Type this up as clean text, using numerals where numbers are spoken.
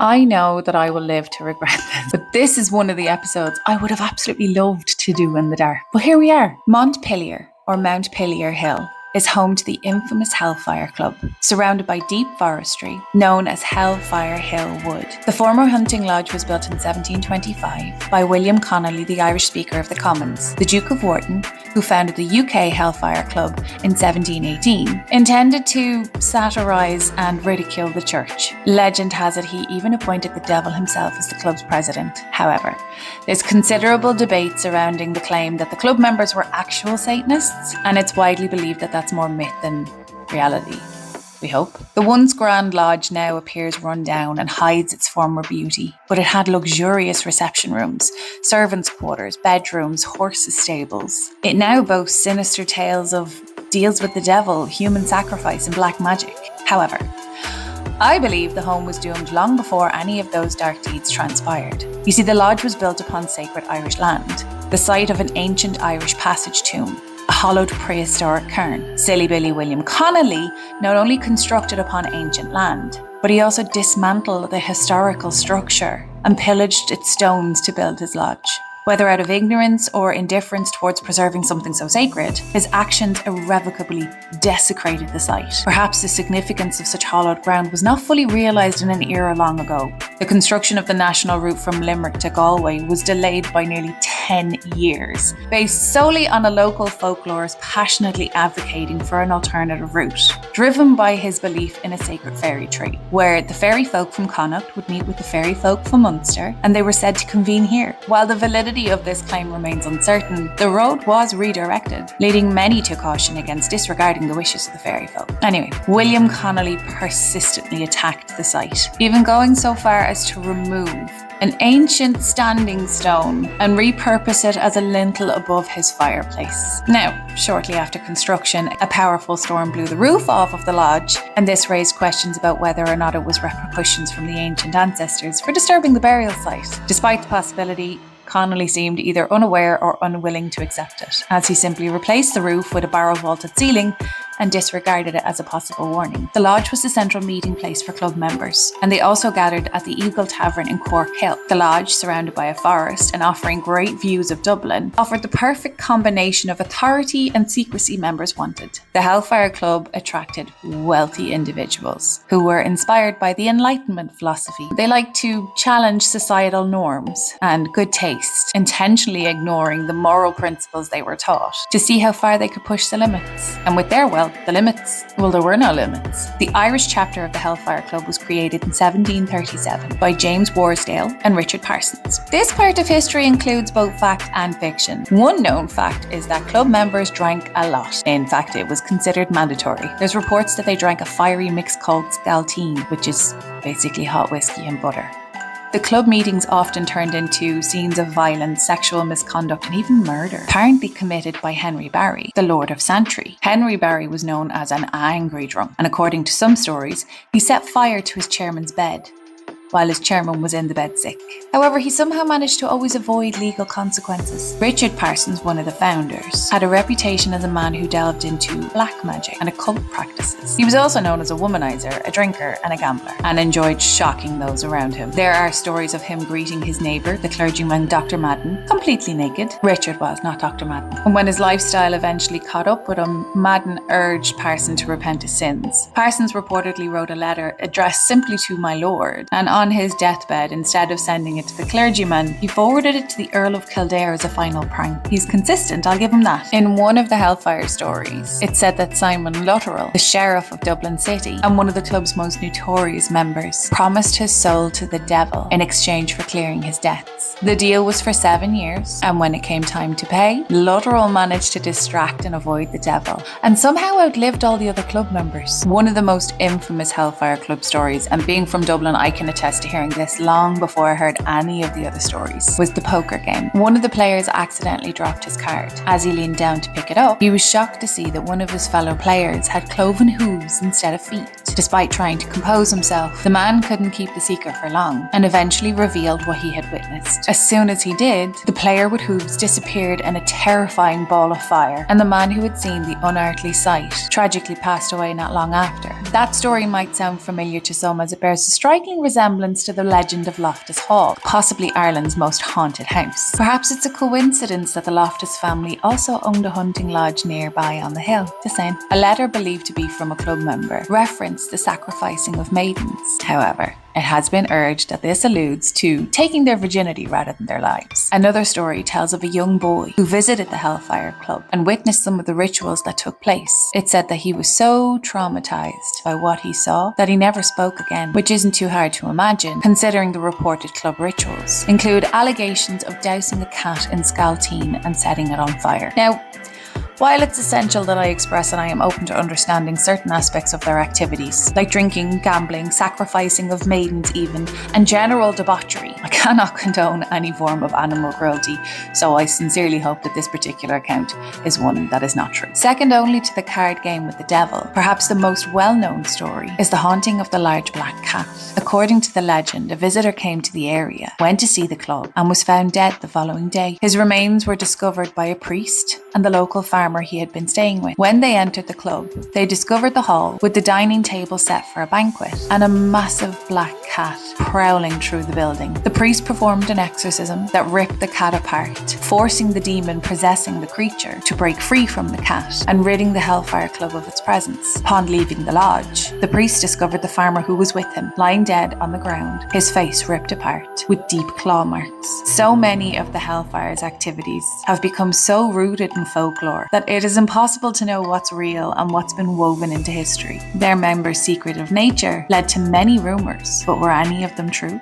I know that I will live to regret this, but this is one of the episodes I would have absolutely loved to do in the dark. But here we are. Montpelier, or Mount Pillier Hill, is home to the infamous Hellfire Club, surrounded by deep forestry, known as Hellfire Hill Wood. The former hunting lodge was built in 1725 by William Connolly, the Irish Speaker of the Commons. The Duke of Wharton, who founded the UK Hellfire Club in 1718, intended to satirise and ridicule the church. Legend has it he even appointed the devil himself as the club's president. However, there's considerable debate surrounding the claim that the club members were actual Satanists, and it's widely believed that that's more myth than reality. We hope. The once Grand Lodge now appears run down and hides its former beauty, but it had luxurious reception rooms, servants' quarters, bedrooms, horses' stables. It now boasts sinister tales of deals with the devil, human sacrifice, and black magic. However, I believe the home was doomed long before any of those dark deeds transpired. You see, the lodge was built upon sacred Irish land, the site of an ancient Irish passage tomb, a hollowed prehistoric cairn. Silly Billy William Connolly not only constructed upon ancient land, but he also dismantled the historical structure and pillaged its stones to build his lodge. Whether out of ignorance or indifference towards preserving something so sacred, his actions irrevocably desecrated the site. Perhaps the significance of such hallowed ground was not fully realised in an era long ago. The construction of the national route from Limerick to Galway was delayed by nearly 10 years, based solely on a local folklorist passionately advocating for an alternative route, driven by his belief in a sacred fairy tree, where the fairy folk from Connacht would meet with the fairy folk from Munster, and they were said to convene here. While the validity of this claim remains uncertain, the road was redirected, leading many to caution against disregarding the wishes of the fairy folk. Anyway, William Connolly persistently attacked the site, even going so far as to remove an ancient standing stone and repurpose it as a lintel above his fireplace. Now, shortly after construction, a powerful storm blew the roof off of the lodge, and this raised questions about whether or not it was repercussions from the ancient ancestors for disturbing the burial site. Despite the possibility, Connolly seemed either unaware or unwilling to accept it, as he simply replaced the roof with a barrel-vaulted ceiling and disregarded it as a possible warning. The lodge was the central meeting place for club members, and they also gathered at the Eagle Tavern in Cork Hill. The lodge, surrounded by a forest and offering great views of Dublin, offered the perfect combination of authority and secrecy members wanted. The Hellfire Club attracted wealthy individuals who were inspired by the Enlightenment philosophy. They liked to challenge societal norms and good taste, intentionally ignoring the moral principles they were taught, to see how far they could push the limits. And with their wealth, there were no limits. The Irish chapter of the Hellfire Club was created in 1737 by James Worsdale and Richard Parsons. This part of history includes both fact and fiction. One known fact is that club members drank a lot. In fact, it was considered mandatory. There's reports that they drank a fiery mix called Scalteen, which is basically hot whiskey and butter. The club meetings often turned into scenes of violence, sexual misconduct, and even murder, apparently committed by Henry Barry, the Lord of Santry. Henry Barry was known as an angry drunk, and according to some stories, he set fire to his chairman's bed while his chairman was in the bed sick. However, he somehow managed to always avoid legal consequences. Richard Parsons, one of the founders, had a reputation as a man who delved into black magic and occult practices. He was also known as a womanizer, a drinker, and a gambler, and enjoyed shocking those around him. There are stories of him greeting his neighbour, the clergyman Dr. Madden, completely naked. Richard was, not Dr. Madden. And when his lifestyle eventually caught up with him, Madden urged Parsons to repent his sins. Parsons reportedly wrote a letter addressed simply to my lord, and on his deathbed, instead of sending it to the clergyman, he forwarded it to the Earl of Kildare as a final prank. He's consistent, I'll give him that. In one of the Hellfire stories, it said that Simon Lutterell, the sheriff of Dublin City and one of the club's most notorious members, promised his soul to the devil in exchange for clearing his debts. The deal was for 7 years, and when it came time to pay, Lutterell managed to distract and avoid the devil, and somehow outlived all the other club members. One of the most infamous Hellfire Club stories, and being from Dublin, I can attest to hearing this long before I heard any of the other stories, was the poker game. One of the players accidentally dropped his card. As he leaned down to pick it up, he was shocked to see that one of his fellow players had cloven hooves instead of feet. Despite trying to compose himself, the man couldn't keep the secret for long, and eventually revealed what he had witnessed. As soon as he did, the player with hooves disappeared in a terrifying ball of fire, and the man who had seen the unearthly sight tragically passed away not long after. That story might sound familiar to some, as it bears a striking resemblance resemblance to the legend of Loftus Hall, possibly Ireland's most haunted house. Perhaps it's a coincidence that the Loftus family also owned a hunting lodge nearby on the hill. Just saying. A letter believed to be from a club member referenced the sacrificing of maidens. However, it has been urged that this alludes to taking their virginity rather than their lives. Another story tells of a young boy who visited the Hellfire Club and witnessed some of the rituals that took place. It said that he was so traumatized by what he saw that he never spoke again, which isn't too hard to imagine, considering the reported club rituals include allegations of dousing a cat in scaltine and setting it on fire. Now, while it's essential that I express that I am open to understanding certain aspects of their activities, like drinking, gambling, sacrificing of maidens even, and general debauchery, I cannot condone any form of animal cruelty, so I sincerely hope that this particular account is one that is not true. Second only to the card game with the devil, perhaps the most well-known story is the haunting of the large black cat. According to the legend, a visitor came to the area, went to see the club, and was found dead the following day. His remains were discovered by a priest and the local farmer he had been staying with. When they entered the club, they discovered the hall with the dining table set for a banquet and a massive black cat prowling through the building. The priest performed an exorcism that ripped the cat apart, forcing the demon possessing the creature to break free from the cat and ridding the Hellfire Club of its presence. Upon leaving the lodge, the priest discovered the farmer who was with him lying dead on the ground, his face ripped apart with deep claw marks. So many of the Hellfire's activities have become so rooted in folklore that it is impossible to know what's real and what's been woven into history. Their members' secretive nature led to many rumours, but were any of them true?